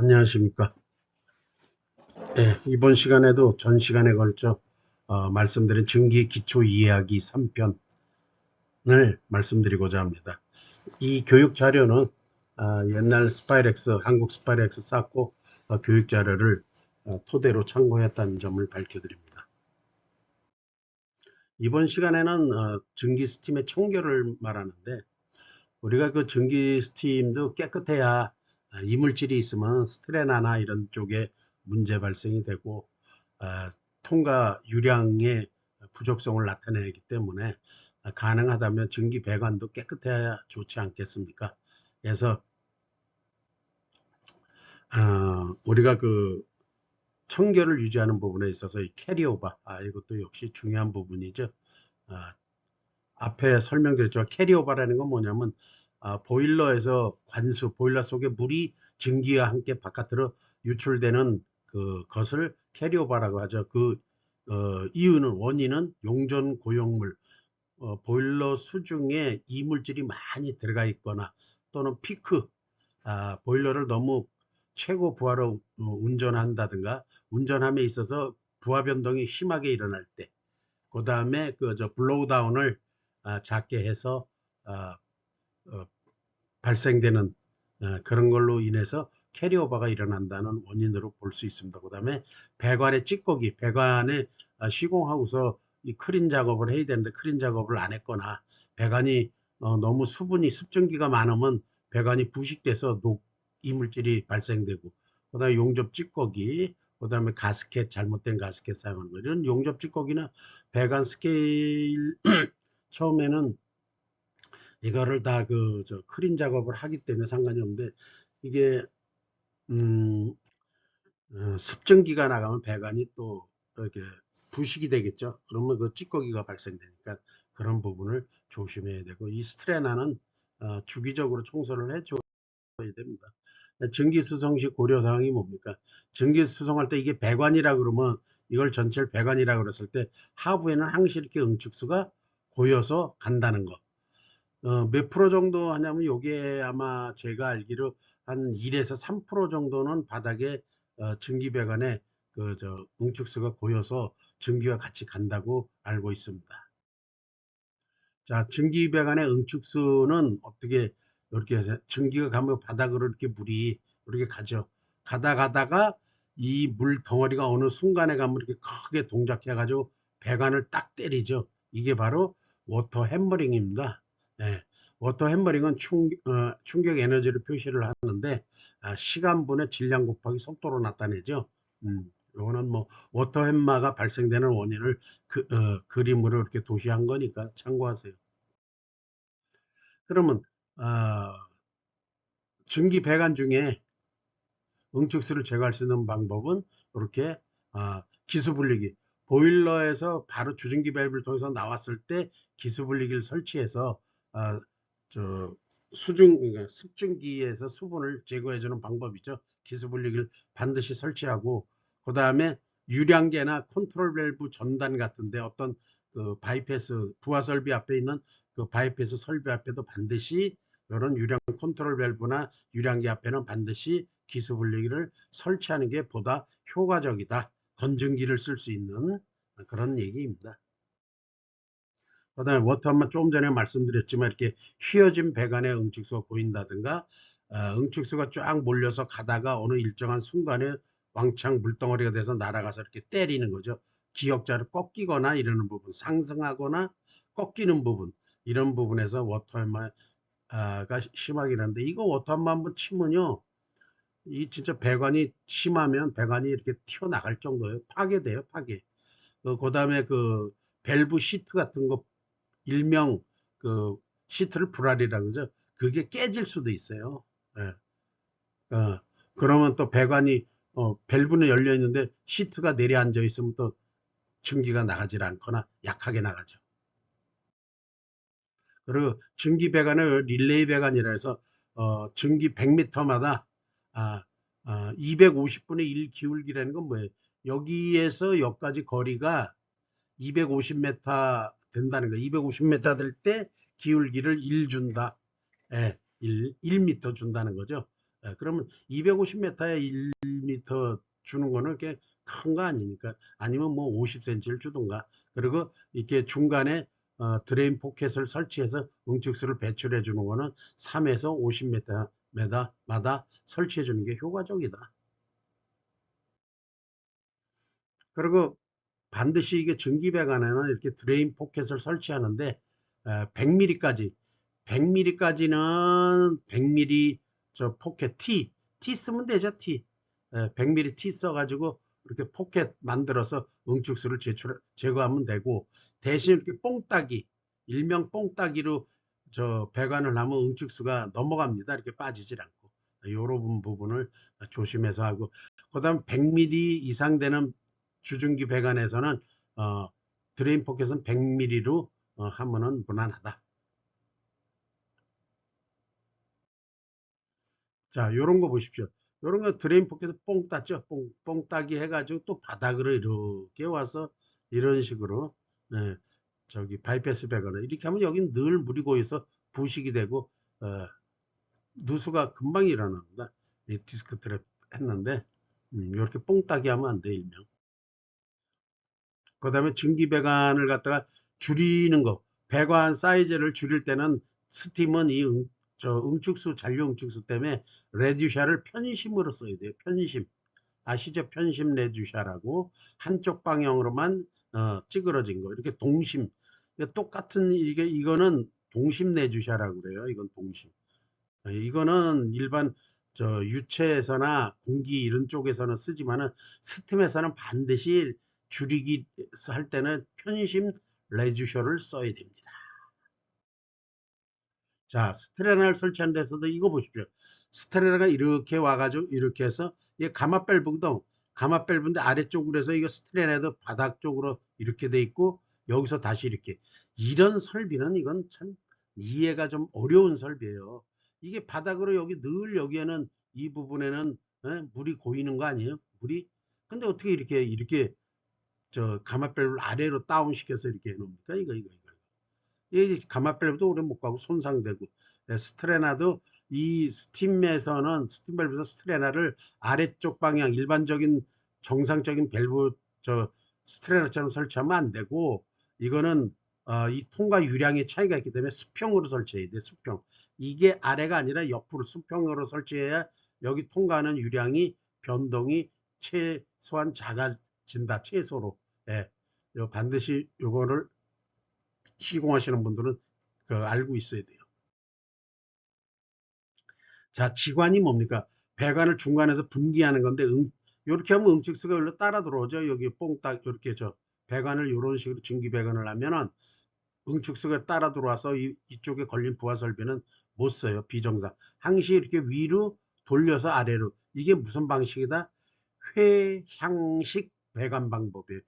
안녕하십니까. 이번 시간에도 전 시간에 걸쳐 말씀드린 증기 기초 이해하기 3편을 말씀드리고자 합니다. 이 교육 자료는 옛날 스파이렉스, 한국 스파이렉스 쌓고 교육 자료를 토대로 참고했다는 점을 밝혀드립니다. 이번 시간에는 증기 스팀의 청결을 말하는데, 우리가 그 증기 스팀도 깨끗해야 이물질이 있으면 스트레나나 이런 쪽에 문제 발생이 되고 통과 유량의 부족성을 나타내기 때문에 가능하다면 증기 배관도 깨끗해야 좋지 않겠습니까? 그래서 우리가 그 청결을 유지하는 부분에 있어서 이 캐리오바, 이것도 역시 중요한 부분이죠. 앞에 설명드렸죠. 캐리오바라는 건 뭐냐면 보일러에서 보일러 속에 물이 증기와 함께 바깥으로 유출되는 그것을 캐리오바라고 하죠. 이유는 원인은 용존 고용물, 보일러 수중에 이물질이 많이 들어가 있거나 또는 피크, 보일러를 너무 최고 부하로 운전한다든가 운전함에 있어서 부하 변동이 심하게 일어날 때, 그 다음에 블로우 다운을 작게 해서 발생되는 그런 걸로 인해서 캐리오버가 일어난다는 원인으로 볼 수 있습니다. 그 다음에 배관의 찌꺼기, 배관에 시공하고서 이 크린 작업을 해야 되는데 크린 작업을 안 했거나 배관이 너무 습증기가 많으면 배관이 부식돼서 이물질이 발생되고, 그 다음에 용접 찌꺼기, 그 다음에 가스켓, 잘못된 가스켓 사용하는 거, 이런 용접 찌꺼기나 배관 스케일 처음에는 이거를 다 크린 작업을 하기 때문에 상관이 없는데, 이게 습증기가 나가면 배관이 또 이렇게 부식이 되겠죠. 그러면 그 찌꺼기가 발생되니까 그런 부분을 조심해야 되고, 이 스트레나는 주기적으로 청소를 해줘야 됩니다. 증기수송 시 고려사항이 뭡니까? 증기수송할 때 이게 배관이라 그러면 이걸 전체를 배관이라 그랬을 때 하부에는 항시 이렇게 응축수가 고여서 간다는 거. 몇 프로 정도 하냐면 요게 아마 제가 알기로 한 1에서 3% 정도는 바닥에 증기배관에 응축수가 고여서 증기와 같이 간다고 알고 있습니다. 자, 증기배관의 응축수는 어떻게 이렇게 해서 증기가 가면 바닥으로 이렇게 물이 이렇게 가죠. 가다가 이 물 덩어리가 어느 순간에 가면 이렇게 크게 동작해 가지고 배관을 딱 때리죠. 이게 바로 워터 해머링입니다. 네. 워터 해머링은 충격 에너지를 표시를 하는데 시간분의 질량 곱하기 속도로 나타내죠. 요거는 뭐 워터 햄마가 발생되는 원인을 그림으로 이렇게 도시한 거니까 참고하세요. 그러면 증기 배관 중에 응축수를 제거할 수 있는 방법은 이렇게 기수분리기, 보일러에서 바로 주증기 밸브를 통해서 나왔을 때 기수분리기를 설치해서 그러니까 습증기에서 수분을 제거해 주는 방법이죠. 기수분리기를 반드시 설치하고, 그 다음에 유량계나 컨트롤 밸브 전단 같은데 어떤 바이패스 부하 설비 앞에 있는 바이패스 설비 앞에도 반드시 이런 유량 컨트롤 밸브나 유량계 앞에는 반드시 기수분리기를 설치하는 게 보다 효과적이다. 건증기를 쓸 수 있는 그런 얘기입니다. 그 다음에 워터함은 조금 전에 말씀드렸지만 이렇게 휘어진 배관에 응축수가 보인다든가 응축수가 쫙 몰려서 가다가 어느 일정한 순간에 왕창 물덩어리가 돼서 날아가서 이렇게 때리는 거죠. 기역자를 꺾이거나 이러는 부분, 상승하거나 꺾이는 부분, 이런 부분에서 워터함가 심하긴 한데, 이거 워터함만 한번 치면요, 이 진짜 배관이 심하면 배관이 이렇게 튀어나갈 정도예요. 파괴돼요, 파괴. 그 다음에 밸브 시트 같은 거, 일명 시트를 불알이라고 그러죠. 그게 깨질 수도 있어요. 예. 그러면 또 배관이 밸브는 열려 있는데 시트가 내려앉아 있으면 또 증기가 나가질 않거나 약하게 나가죠. 그리고 증기 배관을 릴레이 배관이라 해서 증기 100m마다 250분의 1 기울기라는 건 뭐예요? 여기에서 여기까지 거리가 250m 된다는 거예요. 250m 될 때 기울기를 1 준다. 예, 1m 준다는 거죠. 그러면 250m에 1m 주는 거는 꽤 큰 거 아니니까. 아니면 뭐 50cm를 주든가. 그리고 이렇게 중간에 드레인 포켓을 설치해서 응축수를 배출해 주는 거는 3에서 50m마다 설치해 주는 게 효과적이다. 그리고 반드시 이게 증기배관에는 이렇게 드레인 포켓을 설치하는데 100mm까지 100mm까지는 100mm 저 포켓 T 쓰면 되죠. T 100mm T 써가지고 이렇게 포켓 만들어서 응축수를 제거하면 되고, 대신 이렇게 뽕따기 일명 뽕따기로 저 배관을 하면 응축수가 넘어갑니다. 이렇게 빠지질 않고 이런 부분을 조심해서 하고, 그다음 100mm 이상 되는 주중기 배관에서는 어, 드레인 포켓은 100mm로 하면은 무난하다. 자, 요런 거 보십시오. 요런 거 드레인 포켓에 뽕 땄죠? 뽕 따기 해가지고 또 바닥으로 이렇게 와서 이런 식으로, 예, 저기 바이패스 배관을 이렇게 하면 여긴 늘 물이 고여서 부식이 되고, 어, 누수가 금방 일어납니다. 이 디스크 트랩 했는데, 이렇게 뽕 따기 하면 안 돼, 일명. 그 다음에 증기 배관을 갖다가 줄이는 거, 배관 사이즈를 줄일 때는 스팀은 저 응축수, 잔류 응축수 때문에 레듀샤를 편심으로 써야 돼요. 편심. 아시죠? 편심 레듀샤라고 한쪽 방향으로만 찌그러진 거. 이렇게 동심. 똑같은 이거는 동심 레듀샤라고 그래요. 이건 동심. 이거는 일반 저 유체에서나 공기 이런 쪽에서는 쓰지만은 스팀에서는 반드시 줄이기 할 때는 편심 레듀셔를 써야 됩니다. 자, 스트레나를 설치한 데서도 이거 보십시오. 스트레나가 이렇게 와가지고 이렇게 해서 이게 가마 밸브거든. 가마 밸브인데 아래쪽으로 해서 이거 스트레나도 바닥 쪽으로 이렇게 돼 있고, 여기서 다시 이렇게, 이런 설비는 이건 참 이해가 좀 어려운 설비예요. 이게 바닥으로 여기 늘 여기에는 이 부분에는 물이 고이는 거 아니에요? 물이. 근데 어떻게 이렇게 저 가마 밸브를 아래로 다운 시켜서 이렇게 해 놓습니까? 이거. 이 가마밸브도 오래 못 가고 손상되고, 스트레나도 이 스팀에서는 스팀 밸브에서 스트레나를 아래쪽 방향 일반적인 정상적인 밸브 저 스트레나처럼 설치하면 안 되고, 이거는 이 통과 유량의 차이가 있기 때문에 수평으로 설치해야 돼. 수평. 이게 아래가 아니라 옆으로 수평으로 설치해야 여기 통과하는 유량이 변동이 최소한 작아진다. 최소로. 예. 반드시 요거를 시공하시는 분들은 알고 있어야 돼요. 자, 지관이 뭡니까? 배관을 중간에서 분기하는 건데, 이렇게 하면 응축수가 여기로 따라 들어오죠. 여기 뽕딱 이렇게 배관을 이런 식으로 증기 배관을 하면은 응축수가 따라 들어와서 이쪽에 걸린 부하 설비는 못 써요. 비정상. 항시 이렇게 위로 돌려서 아래로. 이게 무슨 방식이다? 회향식 배관 방법이에요.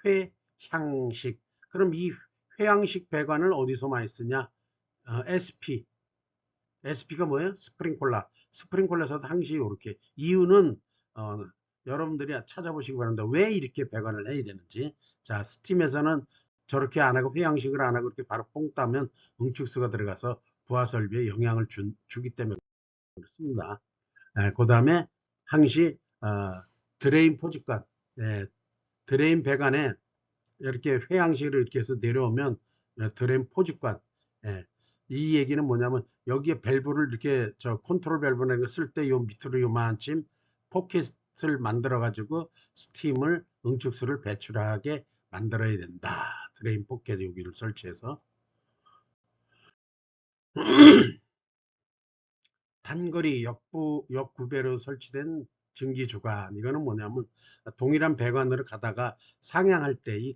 회향식. 그럼 이 회향식 배관을 어디서 많이 쓰냐? SP. SP가 뭐예요? 스프링콜라. 스프링콜라에서도 항시 이렇게. 이유는 어, 여러분들이 찾아보시기 바랍니다. 왜 이렇게 배관을 해야 되는지. 자, 스팀에서는 저렇게 안 하고 회양식을 안 하고 이렇게 바로 뽕 따면 응축수가 들어가서 부하 설비에 영향을 주기 때문에 그렇습니다. 그 다음에 항시 드레인 포집관, 드레인 배관에 이렇게 회양식으로 이렇게 해서 내려오면 드레인 포집관, 예, 이 얘기는 뭐냐면 여기에 밸브를 이렇게 저 컨트롤 밸브를 쓸 때 요 밑으로 요만침 포켓을 만들어 가지고 스팀을 응축수를 배출하게 만들어야 된다. 드레인 포켓 여기를 설치해서 단거리 역구배로 설치된 증기주관, 이거는 뭐냐면 동일한 배관으로 가다가 상향할 때 이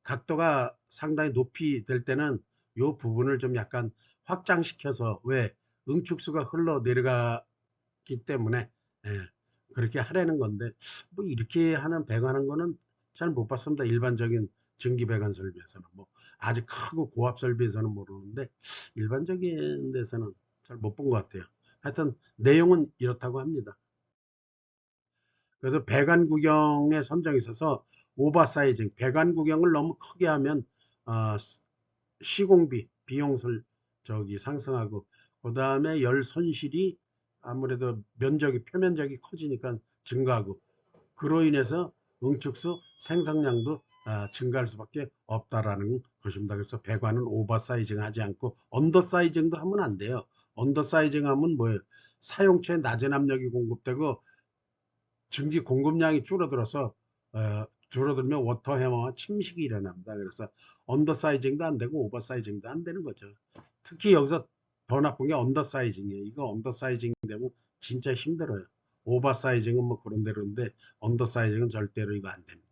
각도가 상당히 높이 될 때는 이 부분을 좀 약간 확장시켜서, 왜 응축수가 흘러 내려가기 때문에 그렇게 하려는 건데, 뭐 이렇게 하는 배관한 거는 잘 못 봤습니다. 일반적인 증기 배관 설비에서는 뭐 아주 크고 고압 설비에서는 모르는데 일반적인 데서는 잘 못 본 것 같아요. 하여튼 내용은 이렇다고 합니다. 그래서 배관 구경에 선정이 있어서 오버사이징, 배관 구경을 너무 크게 하면 어, 시공비, 비용을 저기 상승하고, 그 다음에 열 손실이 아무래도 표면적이 커지니까 증가하고, 그로 인해서 응축수 생성량도 증가할 수밖에 없다라는 것입니다. 그래서 배관은 오버사이징 하지 않고 언더사이징도 하면 안 돼요. 언더사이징 하면 뭐예요? 사용처에 낮은 압력이 공급되고 증기 공급량이 줄어들어서 줄어들면 워터 해머와 침식이 일어납니다. 그래서 언더사이징도 안 되고 오버사이징도 안 되는 거죠. 특히 여기서 더 나쁜 게 언더사이징이에요. 이거 언더사이징 되면 진짜 힘들어요. 오버사이징은 뭐 그런 대로인데 언더사이징은 절대로 이거 안 됩니다.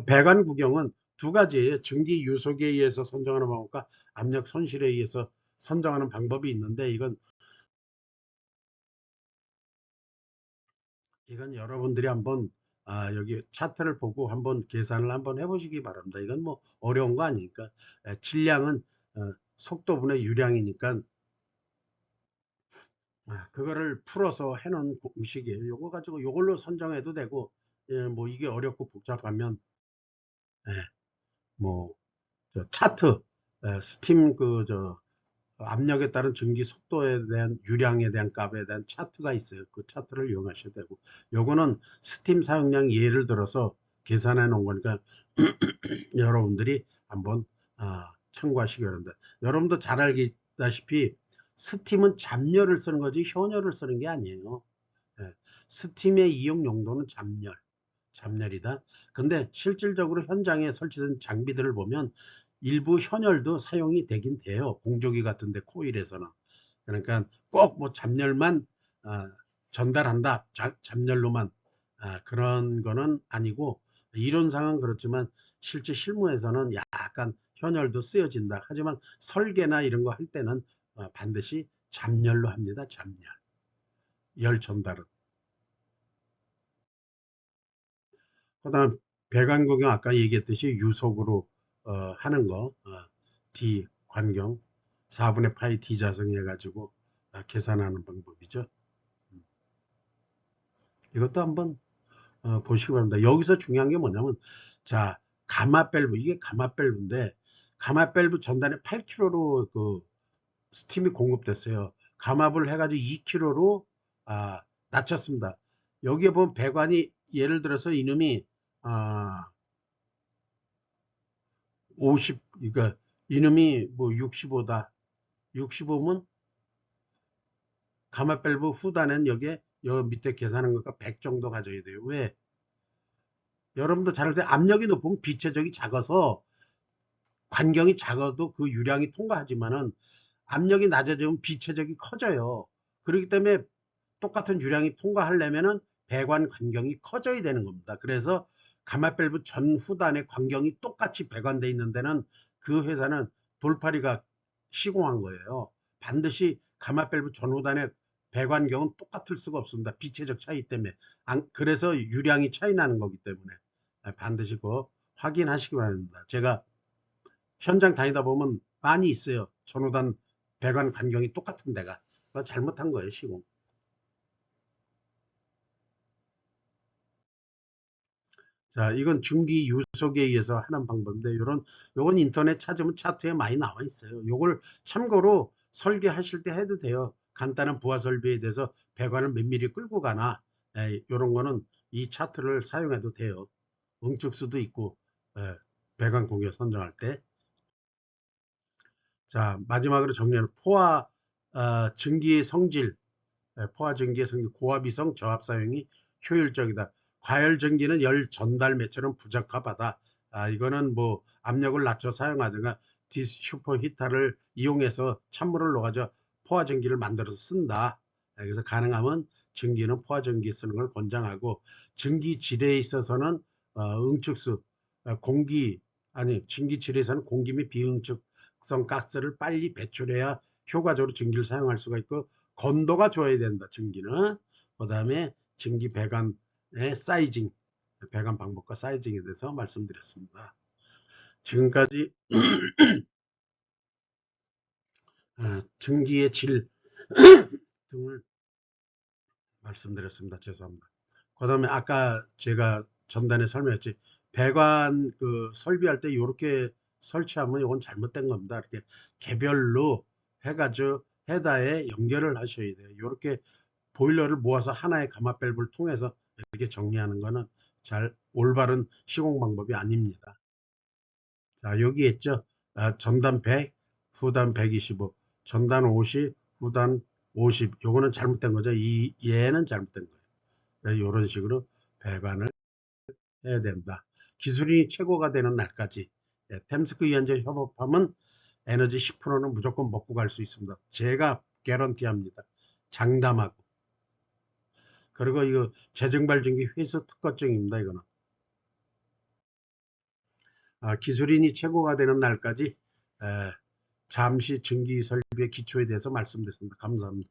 배관 구경은 두 가지예요. 증기 유속에 의해서 선정하는 방법과 압력 손실에 의해서 선정하는 방법이 있는데 이건 여러분들이 한번 여기 차트를 보고 한번 계산을 한번 해보시기 바랍니다. 이건 뭐 어려운 거 아니니까. 질량은 속도분의 유량이니까 그거를 풀어서 해놓은 공식이에요. 요거 가지고 요걸로 선정해도 되고, 뭐 이게 어렵고 복잡하면 예, 뭐 차트, 스팀 압력에 따른 증기 속도에 대한 유량에 대한 값에 대한 차트가 있어요. 그 차트를 이용하셔야 되고, 요거는 스팀 사용량 예를 들어서 계산해 놓은 거니까 여러분들이 한번 참고하시기 바랍니다. 여러분도 잘 알다시피 스팀은 잡열을 쓰는 거지 현열을 쓰는 게 아니에요. 예, 스팀의 이용 용도는 잡열이다. 근데 실질적으로 현장에 설치된 장비들을 보면 일부 현열도 사용이 되긴 돼요. 공조기 같은데 코일에서는. 그러니까 꼭 뭐 잡열만 전달한다. 잡열로만 그런 거는 아니고, 이론상은 그렇지만 실제 실무에서는 약간 현열도 쓰여진다. 하지만 설계나 이런 거 할 때는 반드시 잡열로 합니다. 열 전달은. 그다음 배관 구경 아까 얘기했듯이 유속으로 하는 거, D 관경 4분의 파이 D 자승 해가지고 계산하는 방법이죠. 이것도 한번 보시기 바랍니다. 여기서 중요한 게 뭐냐면, 자, 가마 밸브, 이게 가마 밸브인데, 가마 밸브 전단에 8kg로 그 스팀이 공급됐어요. 감압을 해가지고 2kg로 낮췄습니다. 여기에 보면 배관이 예를 들어서 이놈이 50, 그러니까 이놈이 뭐 65다. 65면 가마 밸브 후단엔 여기에 여 밑에 계산한 것과 100 정도 가져야 돼요. 왜? 여러분도 잘 알때 압력이 높으면 비체적이 작아서 관경이 작아도 그 유량이 통과하지만은 압력이 낮아지면 비체적이 커져요. 그렇기 때문에 똑같은 유량이 통과하려면은 배관 관경이 커져야 되는 겁니다. 그래서 가마 밸브 전후단의 관경이 똑같이 배관되어 있는 데는 그 회사는 돌파리가 시공한 거예요. 반드시 가마 밸브 전후단의 배관경은 똑같을 수가 없습니다. 비체적 차이 때문에. 그래서 유량이 차이 나는 거기 때문에 반드시 그거 확인하시기 바랍니다. 제가 현장 다니다 보면 많이 있어요. 전후단 배관 관경이 똑같은 데가. 그거 잘못한 거예요, 시공. 자, 이건 중기 유속에 의해서 하는 방법인데, 요건 인터넷 찾으면 차트에 많이 나와 있어요. 요걸 참고로 설계하실 때 해도 돼요. 간단한 부하 설비에 대해서 배관을 몇 미리 끌고 가나, 요런 거는 이 차트를 사용해도 돼요. 응축수도 있고, 배관 공유 선정할 때. 자, 마지막으로 정리하는 증기의 성질, 포화 증기의 성질, 고압이성 저압 사용이 효율적이다. 과열 증기는 열 전달 매체는 부적합하다. 이거는 뭐 압력을 낮춰 사용하든가 디슈퍼 히터를 이용해서 찬물을 녹아져 포화 증기를 만들어서 쓴다. 그래서 가능하면 증기는 포화 증기 쓰는 걸 권장하고, 증기 질에 있어서는 응축수, 증기 질에서는 공기 및 비응축성 가스를 빨리 배출해야 효과적으로 증기를 사용할 수가 있고, 건도가 좋아야 된다. 증기는. 그 다음에 증기 배관의 사이징, 배관 방법과 사이징에 대해서 말씀드렸습니다. 지금까지 증기의 질 등을 말씀드렸습니다. 죄송합니다. 그 다음에 아까 제가 전단에 설명했지, 배관 설비할 때 이렇게 설치하면 이건 잘못된 겁니다. 이렇게 개별로 해가지고 헤더에 연결을 하셔야 돼요. 이렇게 보일러를 모아서 하나의 가마 밸브를 통해서 이렇게 정리하는 거는 잘 올바른 시공 방법이 아닙니다. 자, 여기 있죠. 전단 100, 후단 125, 전단 50, 후단 50. 요거는 잘못된 거죠. 얘는 잘못된 거예요. 이런 식으로 배관을 해야 된다. 기술이 최고가 되는 날까지 템스크 위원제 협업하면 에너지 10%는 무조건 먹고 갈 수 있습니다. 제가 개런티합니다. 장담하고. 그리고 이거 재증발증기 회수 특허증입니다. 이거는. 기술인이 최고가 되는 날까지 잠시 증기 설비의 기초에 대해서 말씀드렸습니다. 감사합니다.